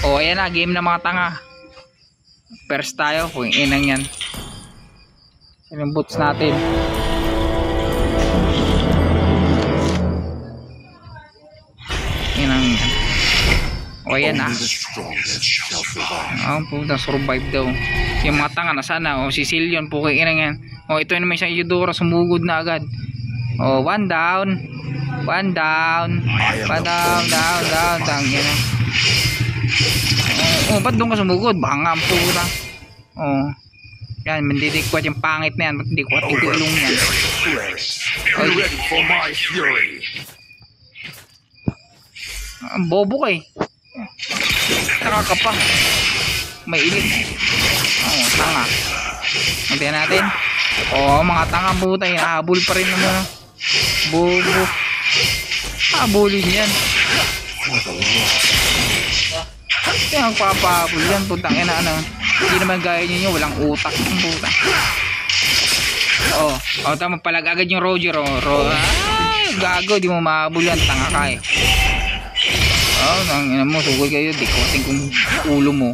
O ayan na, game na mga tanga. First tayo, kung inang yan. Yung boots natin. Inang yan. O ayan na. Pumunta survive daw. Yung mga tanga na sana. O si Silyon, kung inang yan. O ito naman isang Eudora, sumugod na agad. O 1 down. 1 down. 1 down, down. Yan na. Oh, ba't doon ka sumugod? Baka nga ang pura. Oh. Yan, mandidikwat yung pangit na yan. Ba't hindi ko at itulong yan? Ang bobo ka eh. Taka ka pa. May ilit. Oh, tanga. Magtayan natin. Oh, mga tanga buta. Hinahabol pa rin naman. Bobo. Habulin yan. Kaya ang papahabol yan, putang ina ano. Hindi naman gaya nyo, walang utak ng puta. Oh, tama palag agad yung Roger. Gago, di mo mahabol yan, tanga ka eh. Ang ina mo, sugod kayo, dikoting kong ulo mo.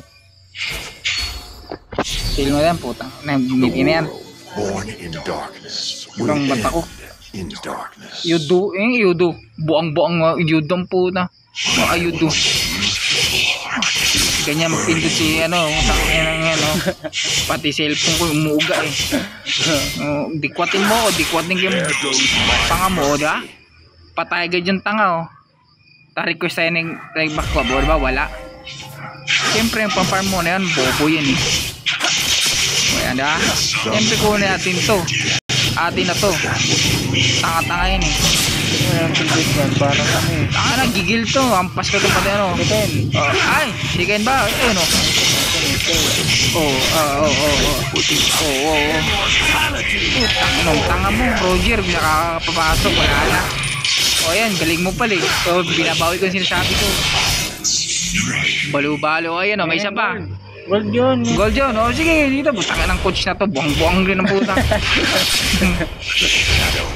Feel mo yan, putang. Nabiti na yan. Bulang bata ko. Yudo. Buang yudong puta. Ayudo. Ganyan magpindot si pati cellphone ko umuuga eh. Dikwatin mo o dikwatin yung tanga mo, di ba? Patay agad yung tanga ta-request tayo ng back ko, ba? Wala. Siyempre yung pa-farm mo na yan, bobo yan eh. Ayan, di ba? Siyempre kunin natin to. Atin na to. Tanga-tanga yan eh. Parang kami. Tanga na, gigil to. Ampas ko to pati ano. Ay, chicken ba? Ayun o. Tanga mo, Roger. Nakakapapasok. Wala na. O yan, galing mo pala eh. So, binabawi ko yung sinasabi ko. Balo-balo. Ayan o, may isa pa. Gold yun. O sige, dito. Butang ng coach na to. Buang-buang rin ang puta.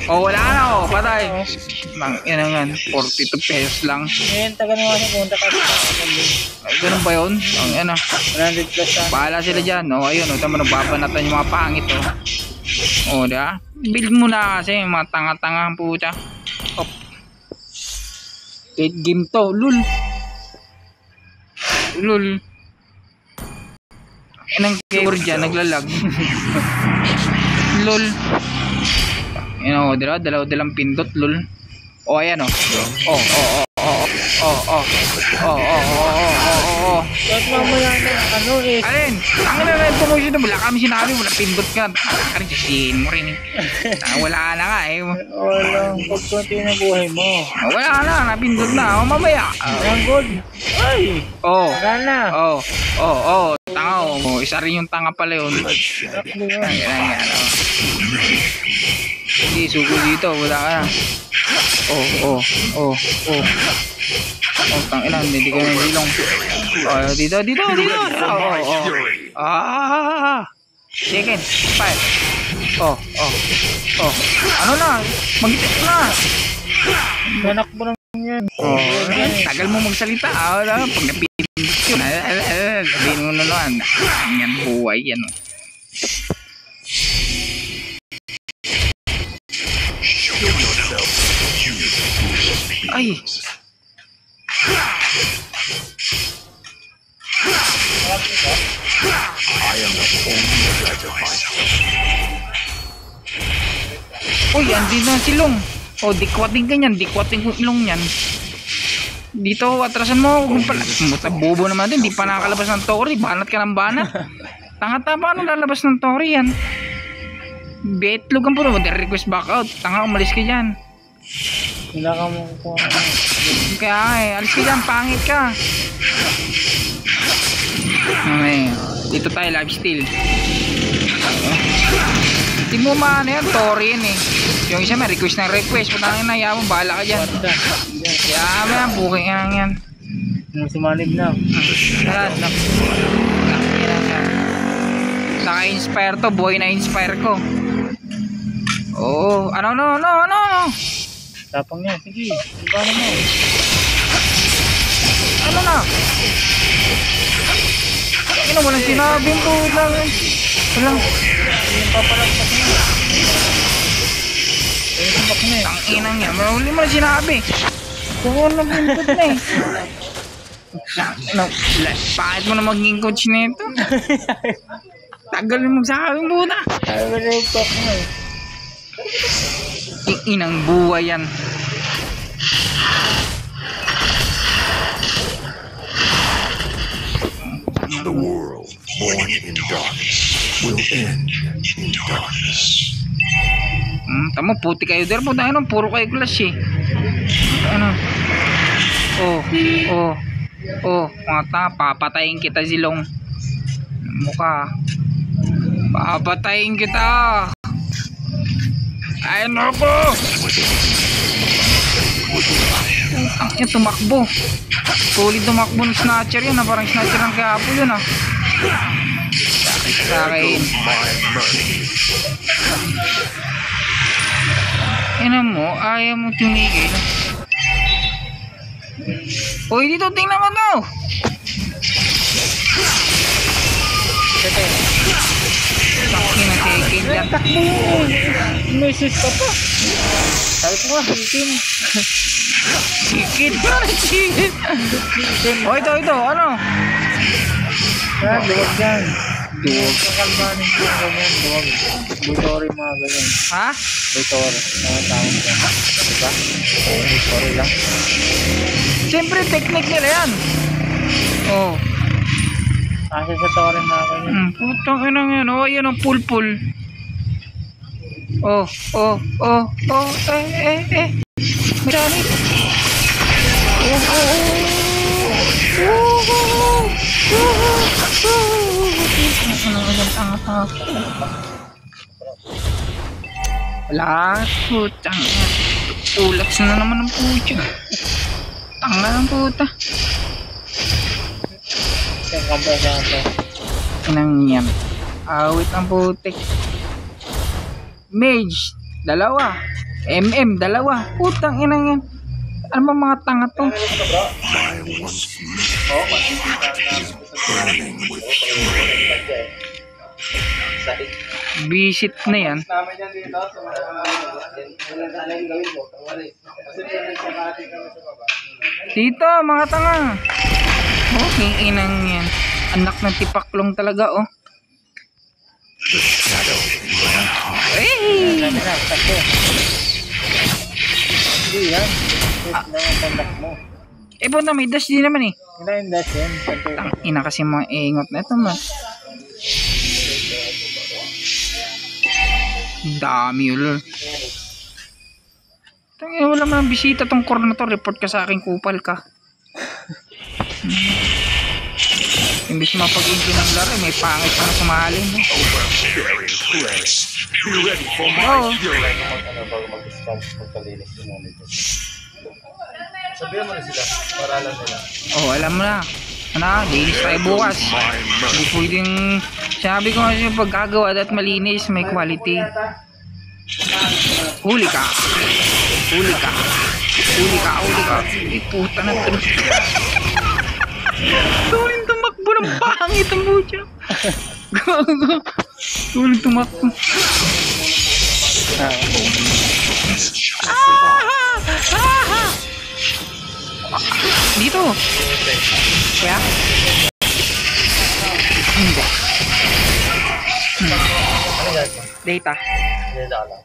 Wala na patay. Yan nga, 42 pesos lang. Ngayon, taga naman sa punta ka. Ay, ganun ba yun? Yan 100 plus lang. Bahala sila dyan. Ayun, tama na babanatan yung mga pangit diba? Build mo na kasi yung mga tanga-tanga ang puta. Late game to, lul. Anong keyword dyan, naglalag. Lol. Diba? Dalaw-dalang pindot, lol. Ayan Kahit mamaya na, Alin? Ang na promotion na, wala kami sinabi, wala pindot ka. Karin, sisihin mo rin eh. Wala na nga eh. Walang pagkunti ng buhay mo. Wala na, napindot na. Mamaya. Ang gold. Ay! Wala na. Tanga isa rin yung tanga pala yun. Yan. Sige, sugo dito, wala ka na. Tangina, hindi ka na hilong. Dito. Chicken, fight. Ano na? Magitik na. Anak mo naman yan. Tagal mo magsalita. Pag napindot yun. Sabihin mo na naman. Yan buhay yan. Ay. Uy, andin na silong. Dikwating ka niyan. Dikwating kong ilong niyan. Dito, atrasan mo. Bobo naman din. Di pa nakakalabas ng tori. Banat ka ng banat. Tanga-tanga, paano lalabas ng tori yan? Betlogan po naman. Request back out. Tanga, umalis ka dyan. Wala ka mo kung Kaya alis ka dyan. Pangit ka. Dito tayo, live steal. Hindi mo maano yan, tori yan eh. Yung isa may request ng request. Putangin na, yaman, bahala ka dyan. Yaman yan, booking yan. Sumanib na. Naka-inspire to, boy na-inspire ko. No. Tapang yan, sige. Iba na mo. Ano na? ina, walang sinabing po lang. Walang. Yung papalagpas niya. Yung tumpak niya eh. Ang inang yan. Huli mo na sinabi. Kung ano pinipot na eh. No, bakit mo na maging coach nito? Tagal mo magsasabing puta. Ayaw na yung talk mo eh. Yung inang buhay yan. The world born in darkness will end in darkness. Tama, puti kayo der. Puta, ano, puro kayo clash eh. Ano? Mga tanga, papatayin kita Zilong. Mukha. Papatayin kita. Ay, nako. Putang yan, tumakbo. Solid tumakbo ng snatcher yan. Parang snatcher ng kapo yun ah. Sa akin. Ina mo, ayaw mo tumigil. Uy, dito, tingnan mo to. Takin na kikid yan. Takbo mo. Message ka pa. Sabi ko nga, hitin. Kikid pa rin, kikid. O, ito, ano? Yan, duwag yan. Duwag kakalmanin ko yung ganyan. Duwag. Butori mga ganyan. Ha? Butori. Mga tawag yan. Diba? Oo, butori lang. Siyempre, technique nila yan. Oh. Kasi sa tori mga ganyan. Putang inang yan. Oh, yan ang pulpul. Oh. Marami. Wala. Putang yan. Ulats na naman ang puta. Tanga ng puta. Yung kamay sa ito. Inang yan. Awit ang putik. Mage, 2. MM, 2. Putang inang yan. Ano ba mga tanga to? My once is burning with fury. Visit na yan. Dito, mga tanga. Okay, inang yan. Anak ng tipaklong talaga, oh. The shadow ran high. Hey! Yan na, sakto. Hindi yan. Wait lang ang pandak mo. Eh, buta, may dash din naman eh. Hindi yung dash yan. Sakto. Tang ina kasi mga ingot na ito, man. Dami yun. Tangina, wala man ang bisita tong core na to. Report ka sa akin, kupal ka. Imbis mapag-inti ng laro, may pangit pa na sumahalin. Overbearing place. Be ready for my Oo. fury. Bago mag-start, magpalinis yung monitor. Sabihan mo na sila, paralan nila. Oh, alam mo na. Ano, linis tayo bukas. My Hindi mercy. pwedeng, sabi ko kasi pagkagawa at malinis, may quality. Huli ka. Huli ka. Huli ka, huli ka. Ay, puta na ito. Tuling tumakbo ng pangit ang bucha. Gago. Tuling tumakbo. Dito. Kaya? Hindi. Data. Hindi na lang.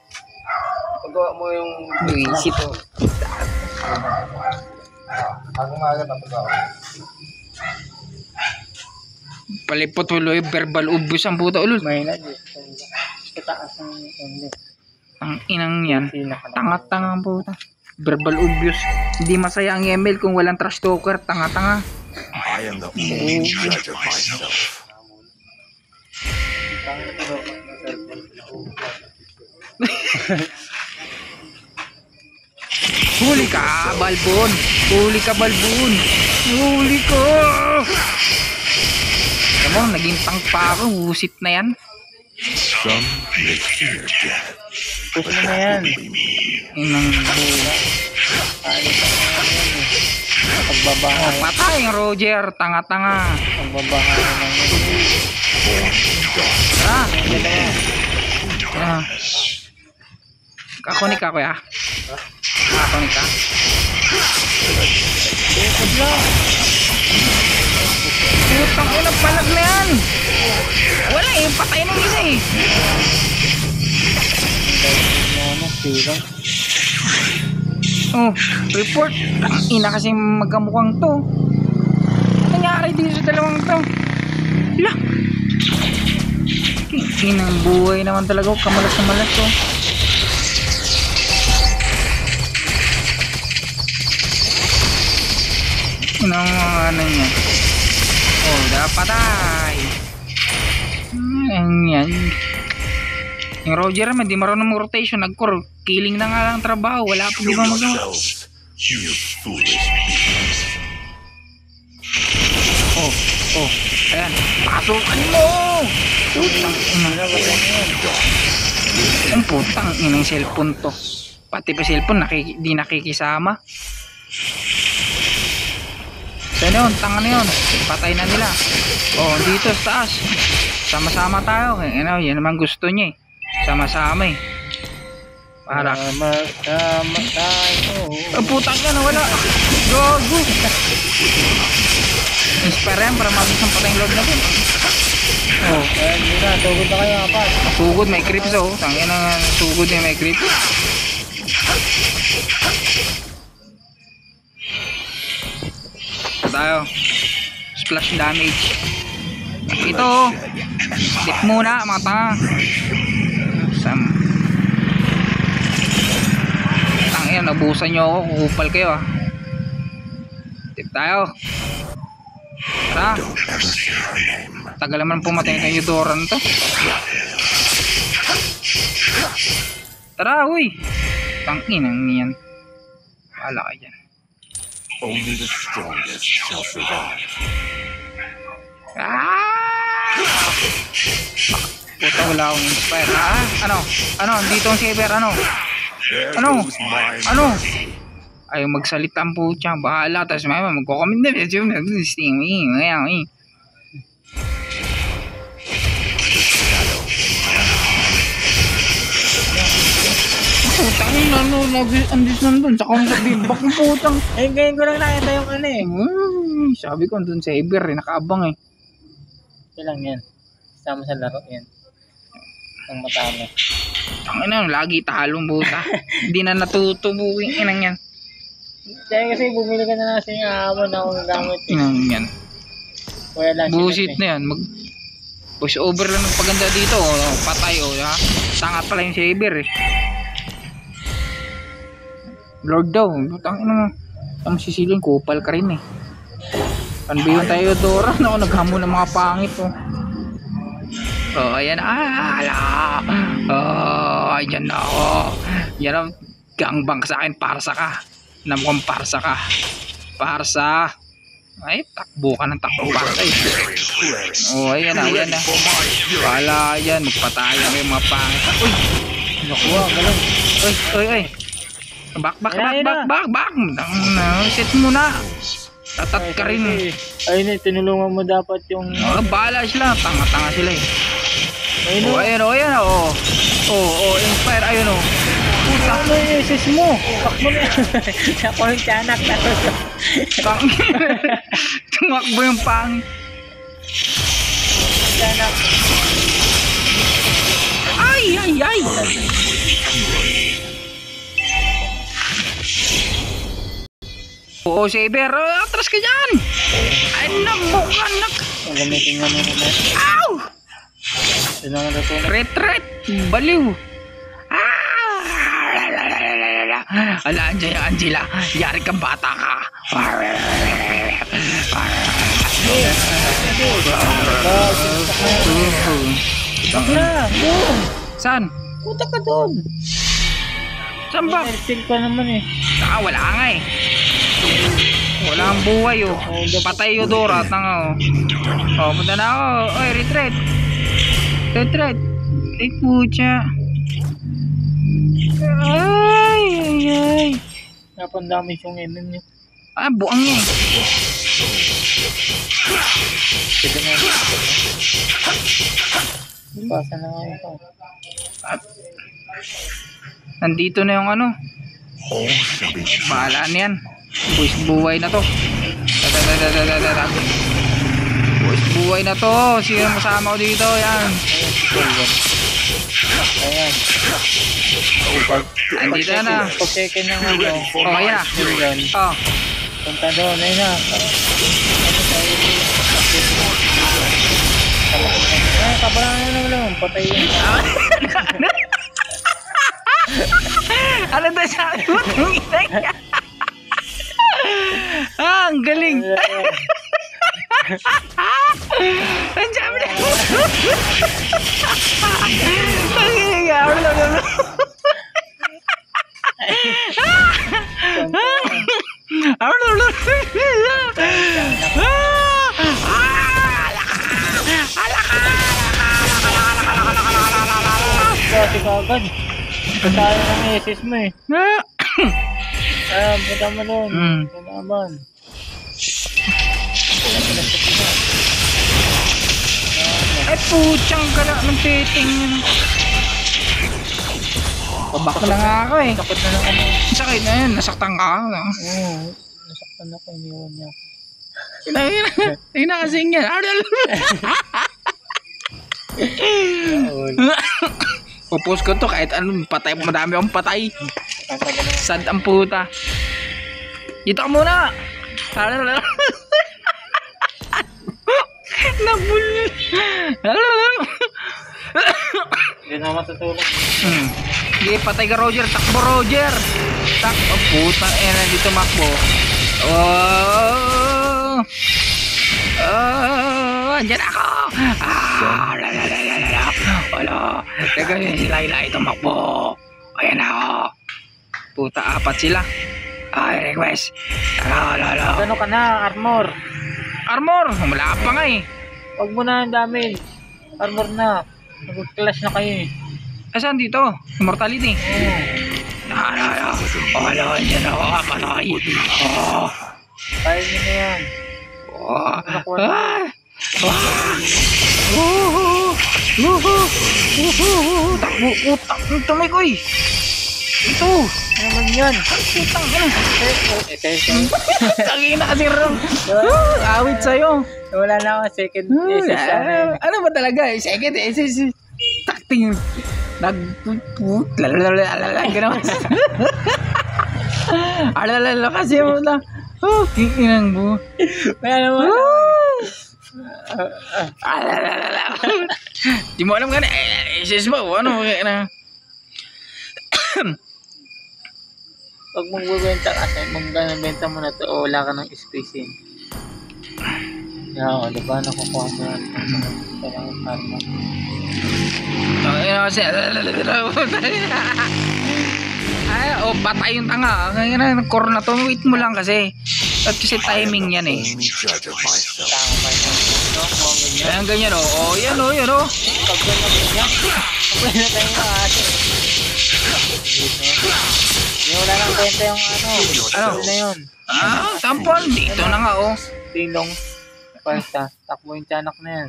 Pagawa mo yung... Visit. Maga-maga na pagawa. Palipot tuloy, verbal ubus ang puta ulul. May na, sa taas ng hindi. Ang inang yan. Tanga-tanga ang puta. Verbal obvious. Hindi masaya ang ML kung walang trash talker. Tanga-tanga. I am the only judge of myself. Huli ka, Balbon. Huli ka, Balbon. Huli ko. Alam mo, naging tank pa ako. Husit na yan. Some may fear death, but Push mo na that yan. will be me. Inang buha. Alis na yan. Pagbabahay. Patay ang Roger, tanga-tanga. Pagbabahay lang yun. Ah, ah. Kakunik ka kuya. Kakunik ka. Bukod lang. Putang ina, palag na yan. Wala eh, patay ng isa eh. Ano, silang. Oh, report. Ang ina kasi magkamukhang to. Ano nangyari dito sa dalawang to? Hala. Inang buhay naman talaga. Kamalas na malas to. Inang mga ano niya. Oh, patay. Ayan yan. Yung Roger naman, di marunong mag-rotation. Nag-core. Killing na nga lang trabaho. Wala pa di ba magawa. Yourselves, you foolish beings. Oh, oh. Ayan. Pasukan mo! Putang ina. Ang putang inang cellphone to. Pati pa cellphone, di nakikisama. Saan yun? Tanga na yun. Patay na nila. Oh, dito sa taas. Sama-sama tayo. Yan naman gusto niya eh. Sama-sama eh. Para. Sama tayo. Ang putang ka na wala. Gogo. Inspire yan para mabis ang patayang load na din. Oh, ayan yun na. Tugod na kayo apat. Sugod may creeps oh. Tangin na sugod na may creeps. Tayo. Splash damage. Ito oh. Stick muna mga tanga. Tangin, nabusan nyo ako. Kupal kayo ah. Tip tayo. Tara. Tagal naman pumatay kay Eudoran to. Tara uy. Tangin ang niyan. Wala ka dyan. Only the strongest shall survive. Ah! Puta, wala akong inspire. Ah? Ano? Ano? Dito ang saber. Ano? There Ano? goes my Ano? Ayaw magsalita ang putya. Bahala. Tapos may magkukomment na. Putang ina, ano? Andis nandun. Saka akong sabihin. Bak ng putang. Eh, ngayon ko lang nakita yung ano eh. Sabi ko, andun saber eh. Nakaabang eh. Ilang yan. Sama sa laro yan. Ang matama. Tangin na, lagi talong buta. Hindi na natutubuhin inang yan. Kaya kasi bumili ka na kasi yung ahawon na akong gamit eh. Inang yan. Kuya lang Bullshit na yan. Mag push over lang ng paganda dito. Oh. Patay oh. Ha? Tanga pala yung saber eh. Lord daw. Tangin na. Ang sisilin, kupal ka rin eh. Panbiyon tayo Dora. Ako naghamon ng mga pangit oh. Oh, ayan. Ala. Oh, ayan na ako. Yan ang gangbang sa akin. Parsa ka. Namukhang parsa ka. Parsa. Ay, takbo ka ng takbo parsa eh. Oh, ayan na. Ayan na. Wala yan. Magpataya kayo mga pangit. Uy. Nakuha, galang. Uy. Back. Set mo na. Tatat ka rin. Ayun eh, tinulungan mo dapat yung... Oh, bahala sila. Tanga-tanga sila eh. Ayun Oh, ayan oh. Oh, inspire. Ayun oh. puta. Ano yung SS mo? Takbo na yan. Ako yung tiyanak. Tumakbo yung pang. Tiyanak. Ay. Oo, saber. Atras ka dyan. Ay, nabukanak. Ang gamitin nga nyo na. Ow! Sino nga natutunan? Retret. Baliw. Ala, Angela. Yari kang bata ka. Bakla, doon. Saan? Puta ka doon. Saan ba? Still pa naman eh. Wala nga eh. Wala ang buhay oh. Patay yung Dora. Tanga oh. Oh, punta na ako. Oy, retreat. Ay, pucha. Ay. Napandamage yung MM nyo. Ah, buang niya eh. Sige na. Basa na nga ito. Nandito na yung ano. All shall be changed. Bahala na yan. Buwis buhay na to. Buwis buhay na to. Sino masama ko dito? Yan. Ayan. Andito na. Pag-check-in ng ano. Oh, ayan na. Million. Oh. Punta doon. Ayun na. Ay, kabalaan na naman. Patay yun. Ano daw sabi mo? Ah, ang galing. Ang sabi na. Ang galing. Kasi kagad. Patayo ng isis mo eh. Punta mo doon. Kinaman. Ay, putyang gala ng titing yun. Pabak na nga ako eh. Takot na lang ano. Sakit na yun, nasaktan ka. Oo. Nasaktan ako. Iniwan niya. Inakasing yan. Pupos ko to kahit anong patay. Madami akong patay. Sad ang puta. Dito ka muna. Nabulil. Hindi na matutulog. Sige, patay ka Roger. Takbo Roger. Takbo. Puta. Nandito makbo. Oh. Andyan ako. Wala. Teka, sila tumakbo. Ayan ako. Puta, 4 sila. Ay, request. Ano ka na? Armor. Armor. Wala pa nga eh. Huwag mo na ang dami. Armor na. Nag-clash na kayo eh. Saan dito? Immortality. Wala, andyan ako. Patay. Kaya nyo na yan. Takbo, utang. Tumay ko eh. Ito. Ano naman yan? Utang ka na. Ito. Tangina kasi rin. Awit sa'yo. Wala na ako second thesis. Ano ba talaga? Second thesis. Takting. Nagpuput. Lalalala. Gano'n. Alalala kasi mo lang. Oh, kinang mo. Wala naman. Di mo alam ka na. Isis mo. Ano? Pag magbibenta kasi, magbibenta mo na ito o wala ka ng spacing. Kaya ako, diba? Nakukuha mo yan. Kailangan karma. Ano kasi. Ay, patay yung tanga. Ngayon na, core na to. Wait mo lang kasi. At kasi timing yan eh. Only judge of myself. Tama ba yun? No? Kung ganyan. Ayan ganyan o. Oh, yan o, yan o. Pag ganyan, pag na tayo mga ate. Hindi wala nang kwenta yung ano. Ano? Na yun. Ah, tampon. Dito na nga o. Tinong. Pasta. Takbo yung tiyanak na yan.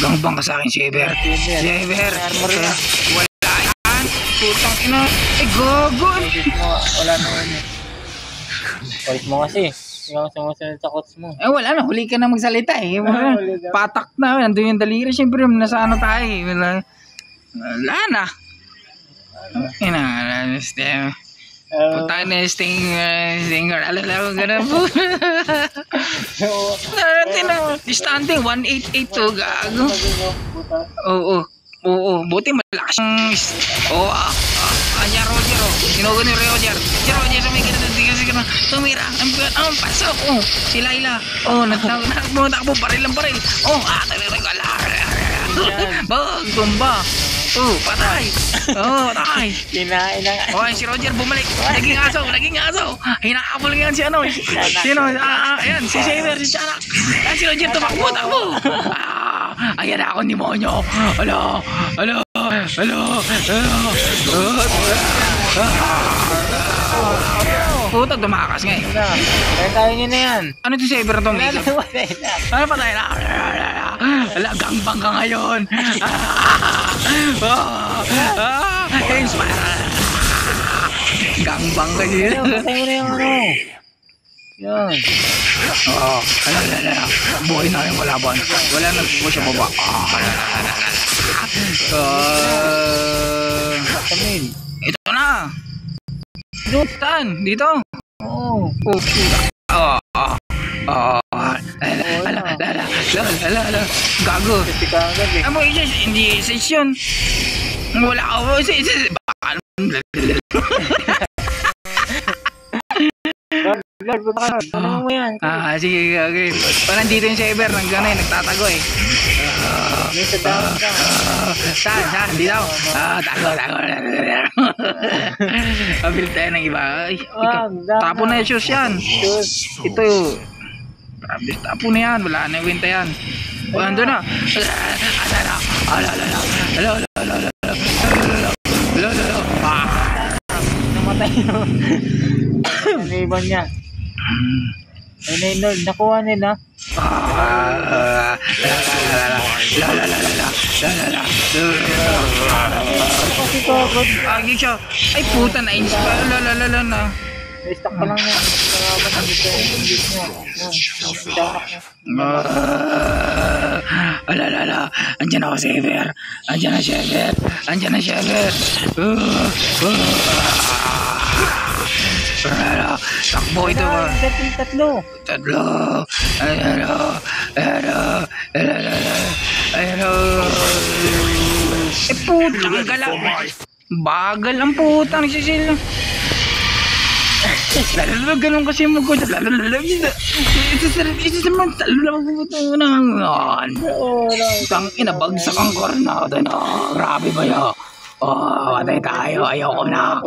Gangbang ka sa akin, Shaver. Shaver. Armor na. Wala yan. Putang ina. Eh, gogo. Thesis mo, wala na yun eh. Kulit mo kasi. Hindi ako sumusunod sa quotes mo. Eh, wala na. Huli ka na magsalita eh. Huli ka. Patak na. Nandun yung daliri. Siyempre, nasa ano tayo eh. Wala na. Putang na stinger. Alala ko ganun po. Distante 188 to. Gago. Oo. Buti malakas yung... Anya Roger o. Sinugo ni Roger. Si Roger sumigil na tingin. Tumira. Ang pasok. Si Laila. Nagtakbo baril. Tagay ko. Tumba. Patay. Patay. Kinain na nga. Si Roger bumalik. Naging aso. Hinakapol nga si ano. Sino? Ayan, si Shaver, si Chanak. Si Roger tumakbo. Ayan ako, demonyo. Hello. Puta, tumakas nga eh. Wala. Kaya tayo nyo na yan. Ano to si Ever itong Wala dito? na, wala na. Ano pa tayo na? Wala, gangbang ka ngayon. Inspire. Gangbang ka dito. Ayun, patay mo na yung ano. Yan. Oo. Buhay na yung kalaban. Wala nagpupo siya baba. Kamil. Ito na. Saan? Dito. Oo. Gago. Kasi ka agad eh. Amo, hindi isa yun. Wala ako. Baka Lord, punta ka. Tanong mo yan. sige, okay. Parang dito yung Cyber, gano'n, nagtatago eh. May sa down ka. Saan? Dito? Tago. Pabili tayo ng iba. Ay, tapo na yung shoes yan. Ito yung... Tapo na yan, wala na yung winta yan. Ando na. Namatay yun. Naiban niya. Ayun na yun, Lord. Nakuha nila. Kasi kagod. Agi siya. Ay puta, na-inspire. Na. Stuck pa lang yan. Karaban ang dito yung English niya. Andiyan ako si Ever. Andiyan na si Ever. Takbo ito ba? Tatlo. Putang gala. Bagal ang putang ni Cecil. Ganun kasi mo ko. Tang ina, bagsak ang kornada na. Grabe ba yun? Patay tayo. Ayoko na.